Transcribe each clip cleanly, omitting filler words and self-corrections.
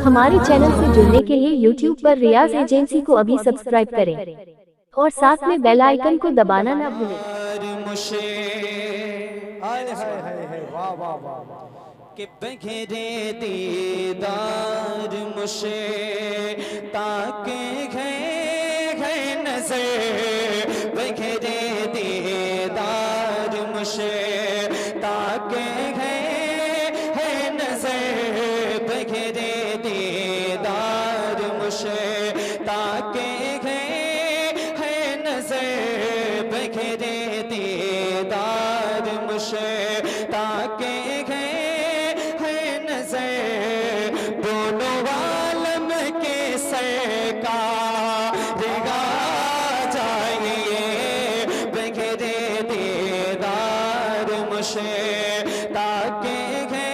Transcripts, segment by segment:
हमारे चैनल से जुड़ने के लिए YouTube पर रियाज एजेंसी को अभी सब्सक्राइब करें और साथ में बेल आइकन को दबाना ना भूलें। वाह वाह वाह कि बघेरे दीदार मुझे ताके है नजर, बघेरे दीदार मुझे ताके है नजर, बघेरे दीदार मुझे ताके है नजर, बघेरे दीदार मुझे ताके दोनों आलम के सरकार गा जाइए, बघेरे दीदार मुझे ताके है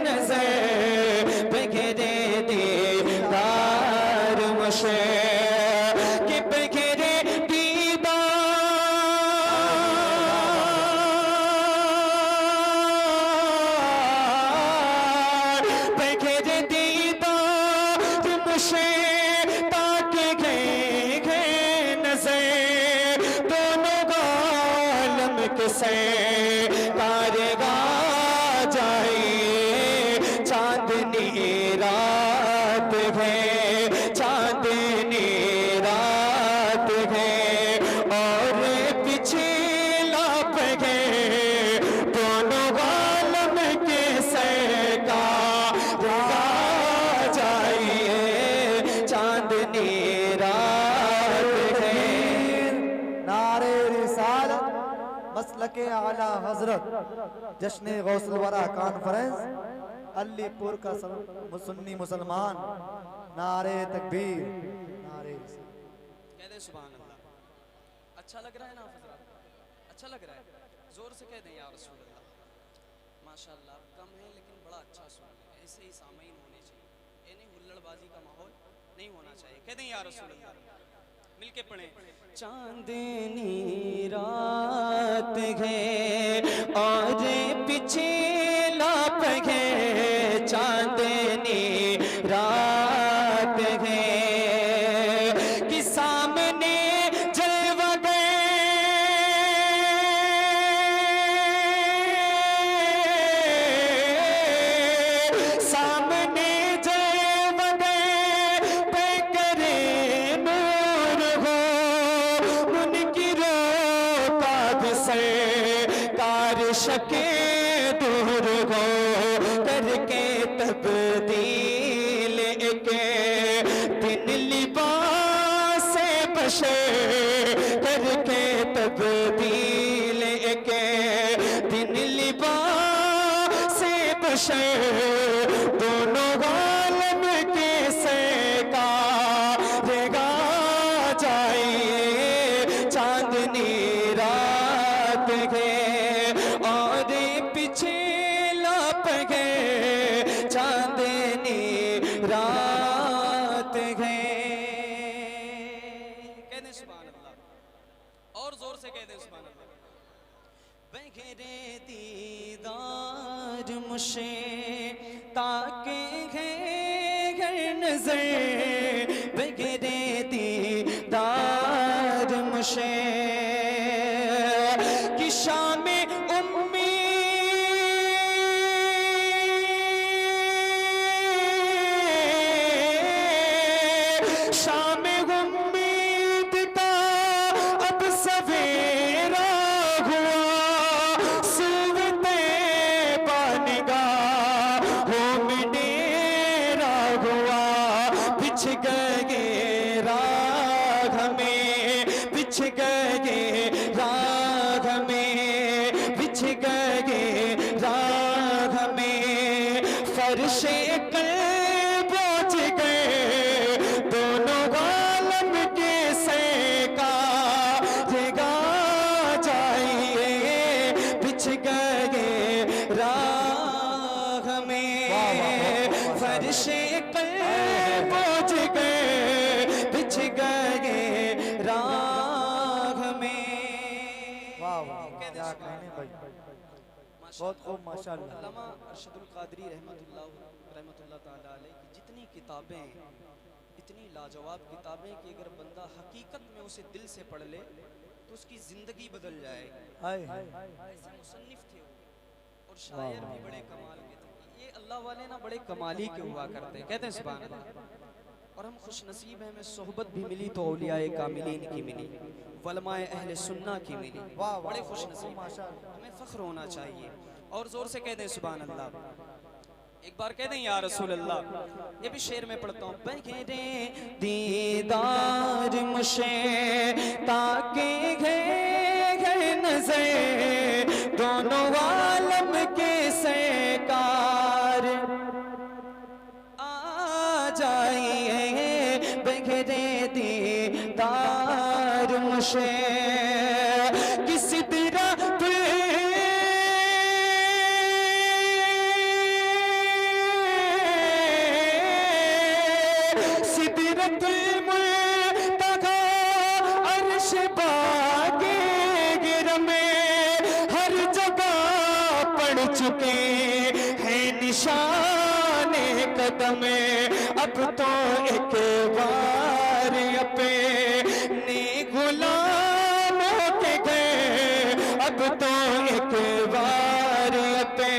नजर, बघेरे दीदार मुझे कि बघेरे ताके है नजर, दोनों आलम के सरकार गा जाइए, चांदनी रात है, चांदनी रात है और पिछला है, दोनों आलम के सरकार गा जाइए, चांदनी रात है। नारे रिसालत मसलके आला हजरत जश्न गौसल वरा कॉन्फ्रेंस अलीपुर का सुन्नी मुसलमान, नारे तकबीर, नारे कह दे सुभान अल्लाह। अच्छा लग रहा है ना हजरत, अच्छा लग रहा है, जोर से कह दें या रसूल अल्लाह। माशाअल्लाह कम है लेकिन बड़ा अच्छा सुन है, ऐसे ही सामीन होने चाहिए, ये नहीं हुल्लड़बाजी का माहौल नहीं होना चाहिए। कह दें या रसूल अल्लाह, मिलके पढ़े। चांदनी रात है और पीछे लाप है, चांदनी रात है कि सामने जलवा गए, सामने जलवा गए पे करे नूर हो, उनकी रोताब से कार शके दूर हो, करके तब्दील के दिन लिबास बशर, करके तब्दील के दिन लिबास बशर, दोनों आलम के सरकार गा जाइए, चांदनी रात है और पीछे लाप है, चांदनी रात है। कह दे सुभान अल्लाह, और जोर से कह दे सुभान अल्लाह। बघेरे दीदार मुझे ताके है नजर, बघेरे दीदार मुझे कि शाम उम्मी शाम उम्मीद का अब सवेरा हुआ, सुवते पानिगा हो मिडेरा हुआ, बिछ गए राग में, बिछ गए राग में, बिछ गए राग में, फर्शे कल पहुंच गए, दोनों आलम के सरकार गा जाइए, बिछ गए राग में, फर्शे कल पहुंच गए, बिछ गए राग में। वाह वाह क्या कहने भाई, बहुत खूब माशाअल्लाह। अल्लामा अरशदुल कादरी रहमतुल्लाह ताला अलैह की जितनी किताबें, इतनी लाजवाब किताबें कि अगर बंदा हकीकत में उसे दिल से पढ़ ले तो उसकी ज़िंदगी बदल जाएगी। हाय ऐसे मुसन्निफ थे वो, और शायर भी बड़े कमाल के थे। ये अल्लाह वाले ना बड़े कमाली के हुआ करते हैं, कहते हैं सुभान अल्लाह। और हम खुश नसीब हैं, हमें सोहबत भी मिली तो औलियाए कामिलीन की मिली, वलमाए अहले सुन्ना की मिली। वाह, बड़े वाह, खुश वाह, नसीब, माशाअल्लाह। हमें फख्र होना चाहिए। और जोर से कह दें सुभान अल्लाह। एक बार कह दें या रसूल अल्लाह। ये भी शेर में पढ़ता हूँ। बगैरे दीदार मुझे ताके है नजर दोनों आलम के सरकार आ जाइए, बगैरे दीदार मुझे किसी तरह चुके हैं निशाने कदम, अब तो एक बार अपने गुलामों के गए, अब तो एक बार अपने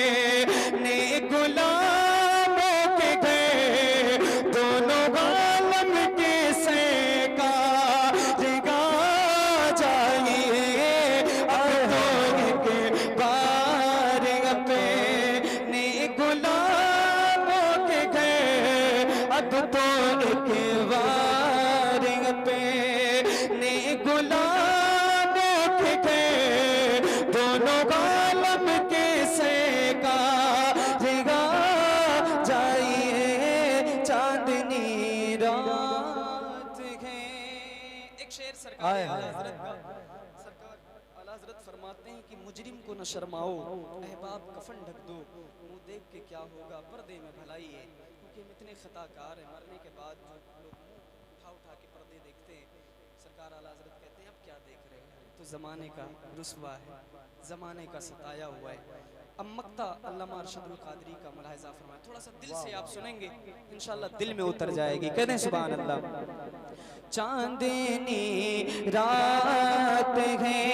गुलामों के गए, दोनों आलम के सरकार गा जाइए, अब तो एक बार अपने गुलामों के गए, अब तो एक बार अपने गुलामों के गए, दोनों आलम के सरकार गा जाइए, चांदनी रात है। एक शेर सरकार हाय, आला हाय, हज़रत का, सरकार आला हज़रत फरमाते हैं कि मुजरिम को न शर्माओ, अहबाब कफन ढक दो, मुंह देख के क्या होगा पर्दे में भलाई है। क्योंकि हम इतने खताकार हैं, मरने के बाद जो लोग मुंह उठा के पर्दे देखते हैं, सरकार आला हज़रत कहते हैं अब क्या देख रहे हैं, तो ज़माने का रुसवा है, ज़माने का सताया हुआ है। अब मक्ता अल्लामा अरशदुल क़ादरी का मुलाहिज़ा फरमाया, थोड़ा सा दिल से आप सुनेंगे इंशाअल्लाह दिल में उतर जाएगी। कहते हैं सुभान अल्लाह। चांदनी रात है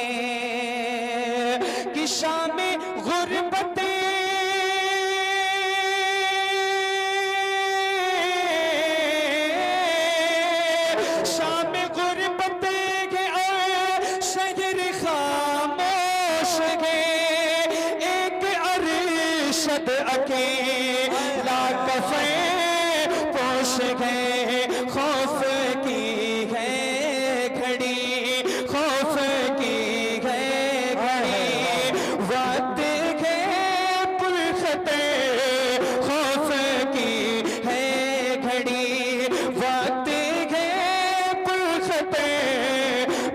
कि शाम गुरबत शाम गुरबत के शहर खामोश है, एक अरशद अकेला कफ़े पोश है, खौफ की है घड़ी, खौफ की है घड़ी, वक्त है पुरखते, खौफ की है घड़ी, वक्त है पुरखते,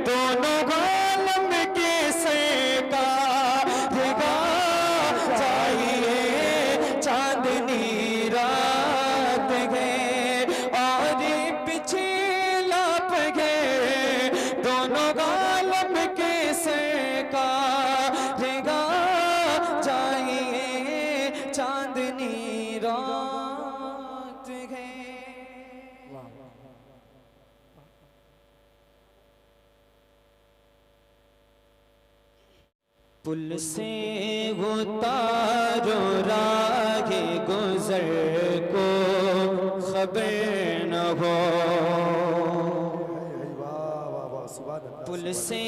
दोनों आलम के सरकार गा जाइए, चांदनी रात है और पीछे लाप गए, दोनों आलम के सरकार गा जाइए, चांदनी रात है। पुल से उतारो राहे गुजर को खबर न हो, वाह वाह वाह, सुभान अल्लाह। पुल से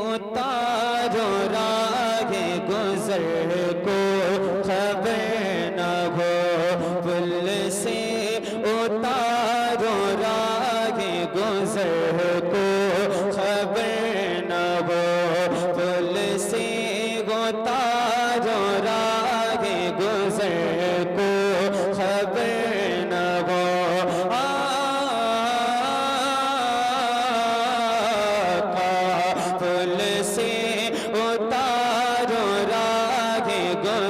उतारो राहे गुजर को खबर न हो, पुल से उतारो राहे गुजर को खबर न हो, पुल से उतारो राहे गुजर को खबर न हो। आका पुल से उतारो राहे गुजर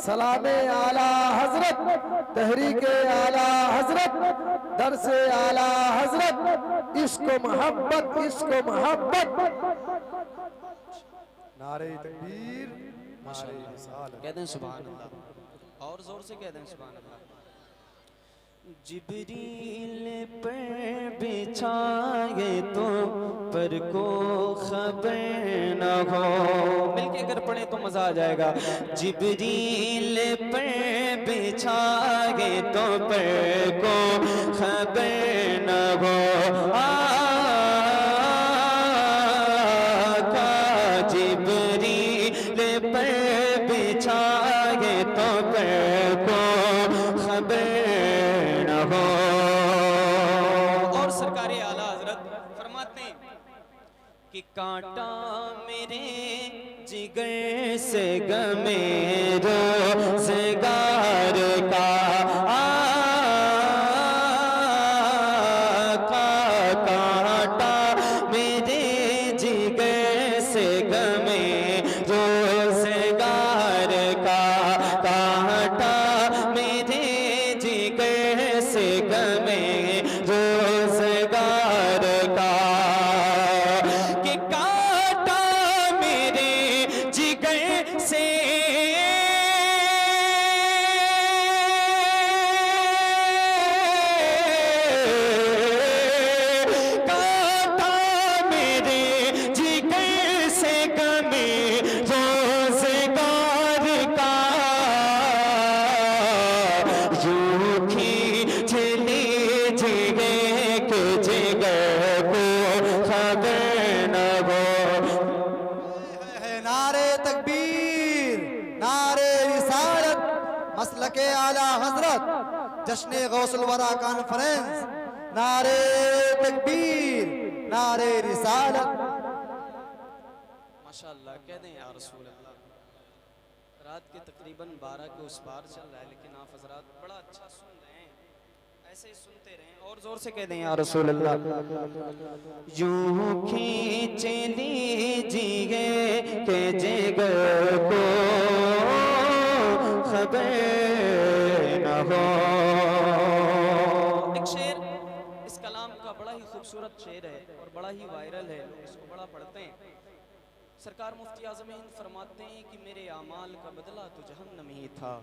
सलाम आला हजरत, तहरीक आला हजरत, दरस आला हजरत, इश्क मोहब्बत, इश्क मोहब्बत। नारे तकबीर, नारे रिसालत। कह दें सुभान अल्लाह, और जोर से कह दें सुभान अल्लाह। जिब्रील पर बिछाए तो पर को खबर न हो, मिलके अगर पढ़े तो मजा आ जाएगा। जिब्रील पर बिछाए तो पर को खबर न हो, आका जिब्रील पर बिछाए तो पर को खबर हो। और सरकारे आला हजरत फरमाते हैं कि कांटा मेरे जिगर से गमे रोज़गार का, कांटा मेरे जिगर से गमे रोज़गार का, कांटा मेरे जिगर से गमे रोज़गार का, कि कांटा मेरे जिगर से कांटा मेरे जिगर से गमे रोज़गार का, नारे तकबीर, नारे रिसालत, मसलके आला हजरत, जश्न गौसुल वरा कॉन्फ्रेंस। नारे तकबीर, नारे रिसालत। माशाअल्लाह, कह दें या रसूल अल्लाह। रात के तकरीबन 12 के उस पार चल रहा है, लेकिन आप हजरात बड़ा अच्छा सुन रहे हैं, ऐसे ही सुनते रहें और जोर से कह दें या रसूल अल्लाह। यूं खींच लीजिए के जिगर को खबर न हो। एक शेर इस कलाम का बड़ा ही खूबसूरत शेर है और बड़ा ही वायरल है, लोग इसको बड़ा पढ़ते हैं। सरकार मुफ्ती आज़म हिंद फरमाते हैं कि मेरे आमाल का बदला तो जहन्नम ही था,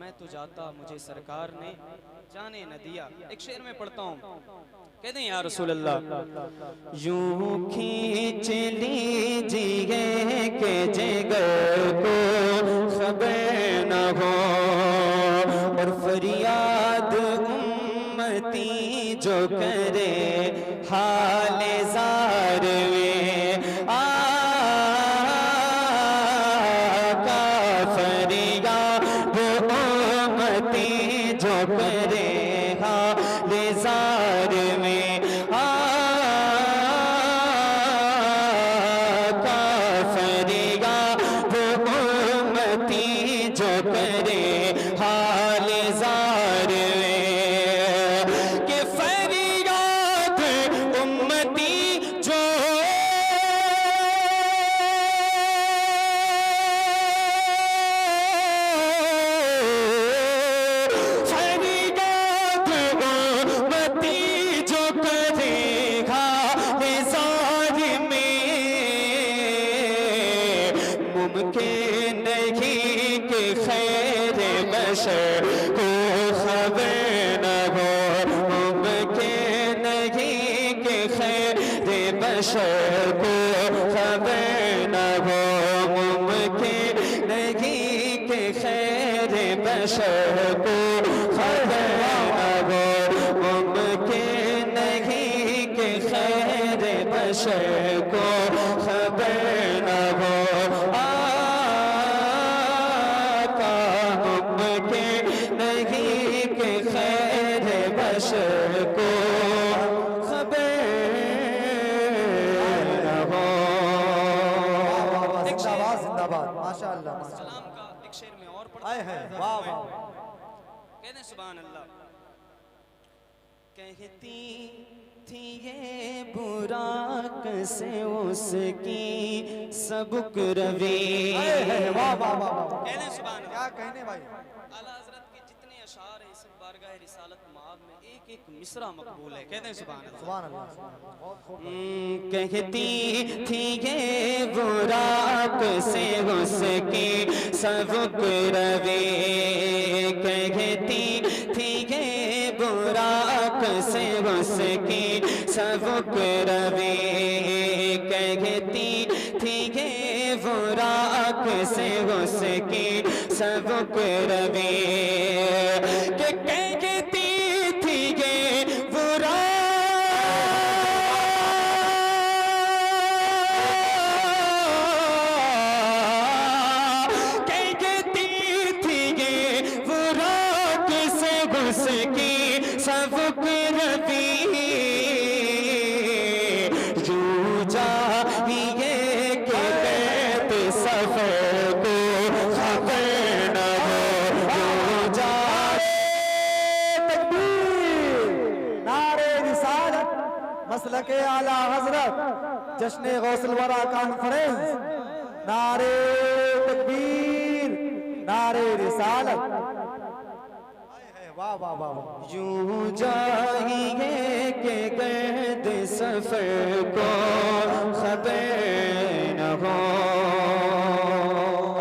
मैं तो जाता मुझे सरकार ने जाने न दिया। एक शेर में पढ़ता हूँ, कह दें या रसूल अल्लाह। यूं खींच लीजिए के जिगर को खबर न हो, और फरियाद उम्मती जो करे हाले ज़ार में, जो करे हाले ज़ार में, फरियाद उम्मती जो करे हाले ज़ार में, कि फरियाद उम्मती जो मुमकिन नहीं कि खैर बशर को खबर न हो, मुमकिन नहीं कि खैर बशर को खबर न हो, मुमकिन नहीं कि खैर बशर को खबर न हो, मुमकिन नहीं कि खैर बशर को खबर न हो, नहीं कि खैर बशर को खबर न हो। जिंदाबाद जिंदाबाद, माशाअल्लाह। सलाम का एक शेर में और आए हैं, वाह वाह। कहते सुभान अल्लाह। कहती थी ये बुराक से उसकी सबक रवी। वाह वाह वाह वाह, कहने सुभान अल्लाह। क्या कहने भाई। आला हज़रत के जितने अशार हैं इस बारगाह रिसालत माब में एक एक मिसरा मकबूल है। कहते हैं सुभान अल्लाह। सुभान अल्लाह, सुभान अल्लाह, बहुत खूब। कहती थी ये बुराक से उसकी सबक रवी। कहती थी ये बुराक से उसकी सबक रवी। कहती थी ये बुराक से उसकी सबक रवी। कहती थी ये उसकी सबक रवी। यूं चाहिए कि कैद सफर को खबर न हो। यूं चाहिए तकबीर, नारे रिसालत, मसलके आला हजरत, जश्न गौसुल वरा कॉन्फ्रेंस। नारे तकबीर, नारे रिसालत। वाह वाह वाह वाह। यूं चाहिए कि कैद सफर को खबर न हो।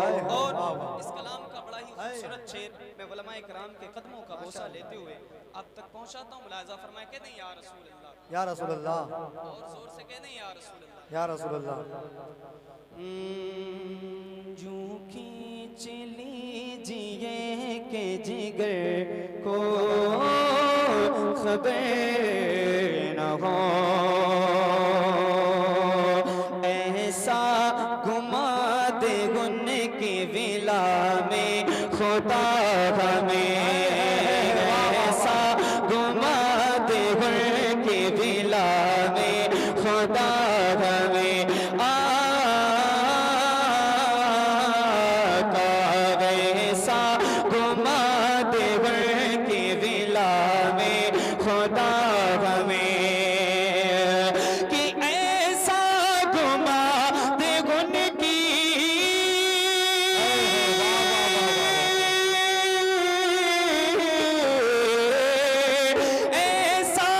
और इस कलाम का बड़ा ही खूबसूरत शेर मैं उलमा इकराम के कदमों का बोसा लेते हुए आप तक पहुंचाता हूँ। मुलाजा फरमाए, कहते हैं या रसूल अल्लाह, या रसूल अल्लाह, और जोर से कहते हैं या रसूल अल्लाह, या रसूल अल्लाह। यूं खींच लीजिए के जिगर को खबर न हो। ऐसा घुमा दे उनकी विला में खुदा हमें। ऐसा घुमा दे उनकी विला में खुदा हमें। खुदा हमें कि ऐसा घुमा दे उनकी ऐसा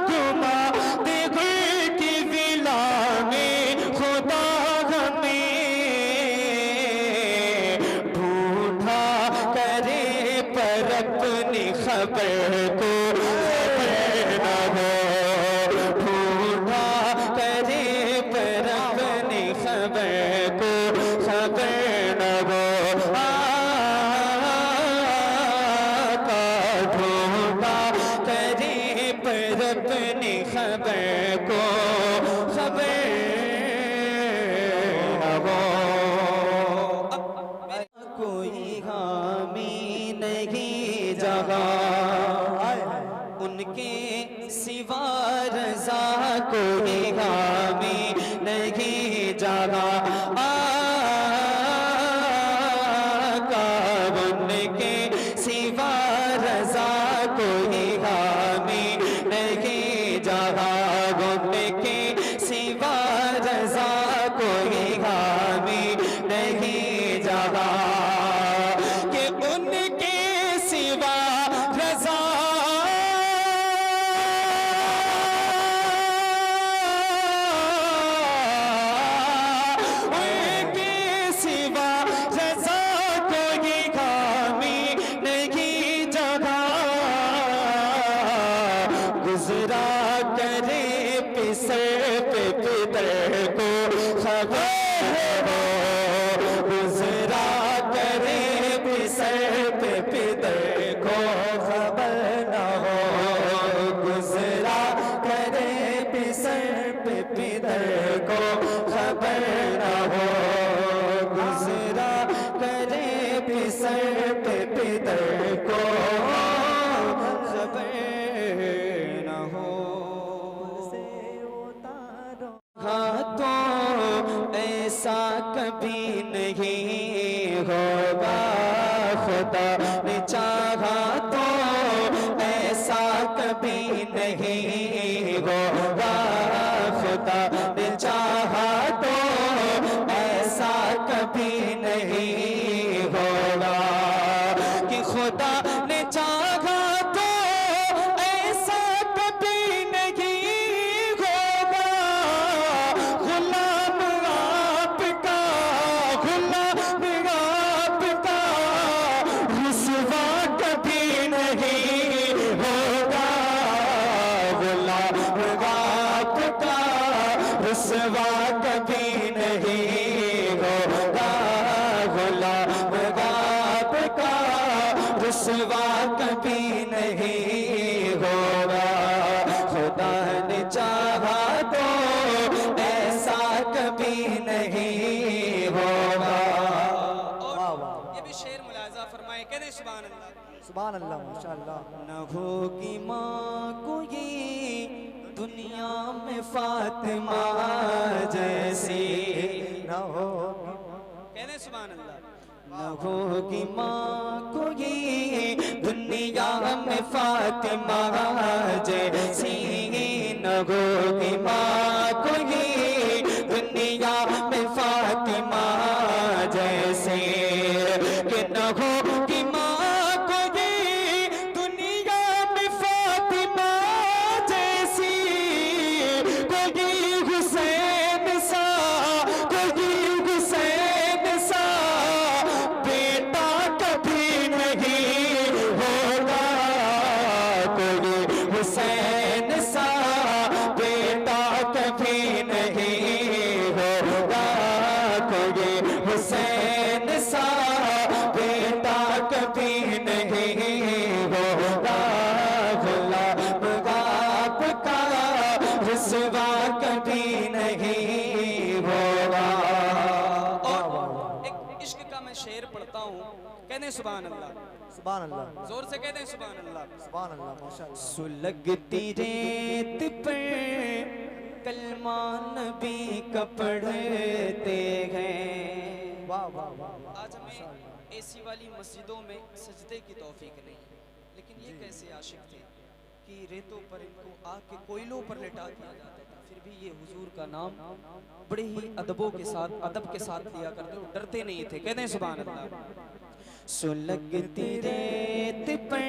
घुमा दे उनकी विला में खुदा हमें। ढूंढा करे पर अपनी खबर को ढूंढा करे पर अपनी खबर को खबर न हो। आका ढूंढा करे पर अपनी खबर को खबर न हो। कोई हामी नहीं जगा उनके सिवा रज़ा कोई हामी नहीं जागा। आका उनके सिवा रज़ा कोई हामी नहीं जागा। उनके सिवा रज़ा कोई हामी नहीं जागा। कि उनके सिवा रज़ा कभी नहीं होगा, खुदा ने चाहा तो ऐसा कभी नहीं होगा, कि खुदा ने चाहा तो ऐसा कभी नहीं होगा। गुलाम आपका, गुलाम आपका रुसवा कभी नहीं होगा, गुलाम आपका रुसवा कभी नहीं होगा, गुलाम आपका रुसवा कभी नहीं होगा। खुदा ने चाहा तो ऐसा कभी नहीं होगा। और ये भी शेर मुलाजा फरमाए, कहते सुभान अल्लाह। सुभान अल्लाह, माशाअल्लाह। न होगी माँ कोई दुनिया में फातिमा जैसी, न हो कहते सुभान अल्लाह। न होगी माँ कोई दुनिया में फातिमा जैसी, न होगी माँ कोई दुनिया में फातिमा जैसे, कि न होगी माँ कोई दुनिया में फातिमा जैसी, कोई हुसैन सा, कोई हुसैन सा बेटा कभी नहीं होगा, कोई हुसैन सा बेटा कभी नहीं होगा, कोई हुसैन सा बेटा कभी नहीं होगा। गुलाम आपका रुसवा कभी नहीं होगा। और एक इश्क का मैं शेर पढ़ता हूँ, कहते सुभान अल्लाह। सुभान अल्लाह, जोर से कहते हैं सुभान अल्लाह। सुभान अल्लाह, माशाअल्लाह। सुलगती रेत पर कलमा नबी का पढ़ते हैं। वाह वाह वाह। आज हमें एसी वाली मस्जिदों में सजदे की तौफीक नहीं, लेकिन ये कैसे आशिक थे कि रेतों पर इनको आग के कोयलों पर लिटा दिया जाता था, फिर भी ये हुजूर का नाम बड़े ही अदबों के साथ, अदब के साथ लिया करते और डरते नहीं थे। कहते हैं सुभान अल्लाह। सुलगती रेत पर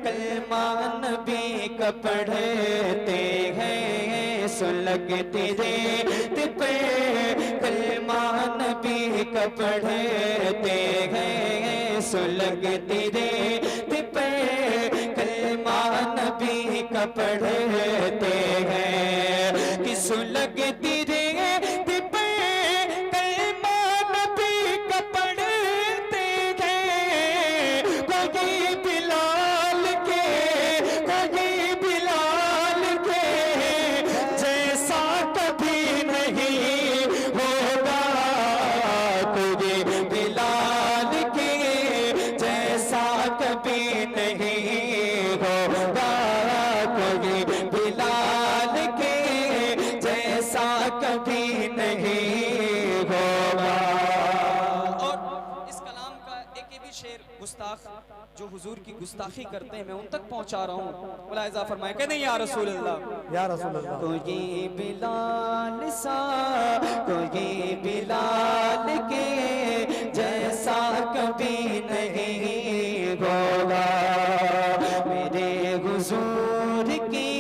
कलमा नबी का पढ़ते हैं, सुलगती रेत पर कलमा नबी का पढ़ते हैं, सुलगती रेत पर कलमा नबी का पढ़ते हैं, कि सुलगती रेत पर कलमा नबी का पढ़ते हैं, कोई बिलाल के, कोई बिलाल के जैसा कभी नहीं होगा, कोई बिलाल के जैसा कभी नहीं होगा, कोई बिलाल के जैसा कभी नहीं होगा। और इस कलाम का एक ये भी शेर गुस्ताख जो हुजूर की गुस्ताखी करते हैं, मैं उन तक पहुंचा रहा हूँ। मुलाहिजा फरमाए, कहते हैं या रसूल अल्लाह। या रसूल अल्लाह। कोई बिलाल सा, कोई बिलाल के जैसा कभी नहीं होगा, मेरे हुजूर की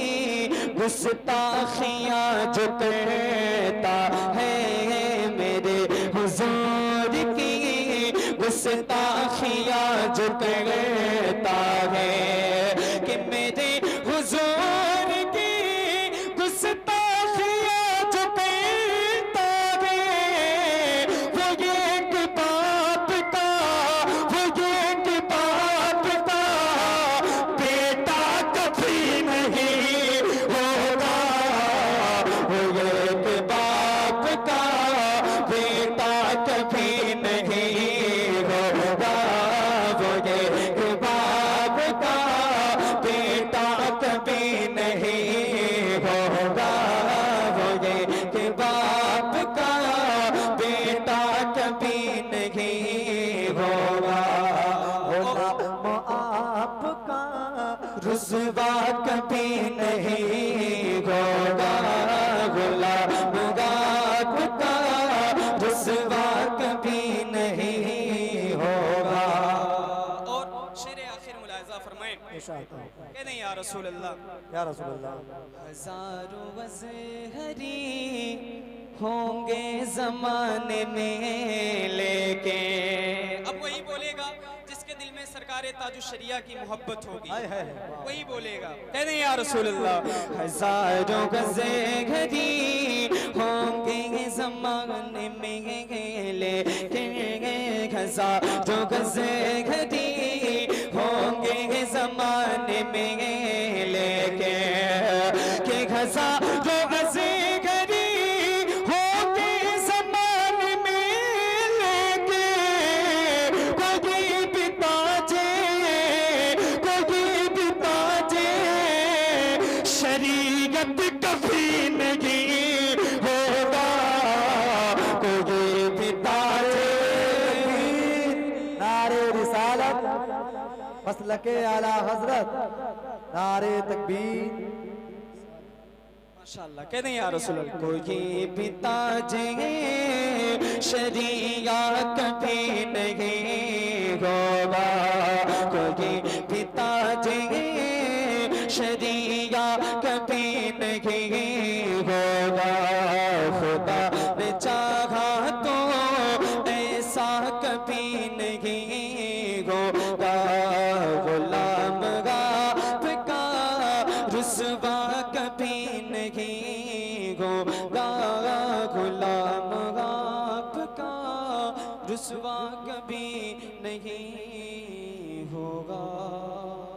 गुस्ताखियाँ जो करता है, मेरे हुजूर की गुस्ताखियाँ जो करता है, कि मेरे हुजूर की गुस्ताखियाँ जो करता है, वो एक बाप का, वो एक बाप का बेटा कभी नहीं होगा, वो एक बाप का बेटा कभी नहीं होगा, वो एक रुसवा कभी नहीं होगा, गुलाम आपका रुसवा कभी नहीं होगा। और शेर आखिर मुलाहिजा फरमाएं, कह दें या रसूल अल्लाह, या रसूल अल्लाह। हजारों वज़हरी होंगे ज़माने में लेके, अब वही बोलेगा जिसके दिल में सरकारे ताजु शरिया की मोहब्बत होगी, हाय हाय। वही बोलेगा। कह दें या रसूल अल्लाह, हजारों वज़हरी होंगे ज़माने में लेके, हजारों वज़हरी होंगे ज़माने में लेके, कि हजारों वज़हरी होंगे ज़माने में लेके, कोई पिताजे शरीयत कभी नहीं होगा, कोई पिताजे। नारे रिसालत मसलके आला हजरत, नारे तकबीर। माशाअल्लाह। कह दें या रसूल अल्लाह, कोई पिताजे शरिया कभी नहीं होगा, कोई पिताजे शरिया कभी नहीं होगा। खुदा ने चाहा तो ऐसा कभी नहीं होगा, गुलाम आपका रुसवा कभी नहीं होगा, गुलाम आपका रुसवा कभी नहीं होगा।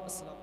अस्सलाम।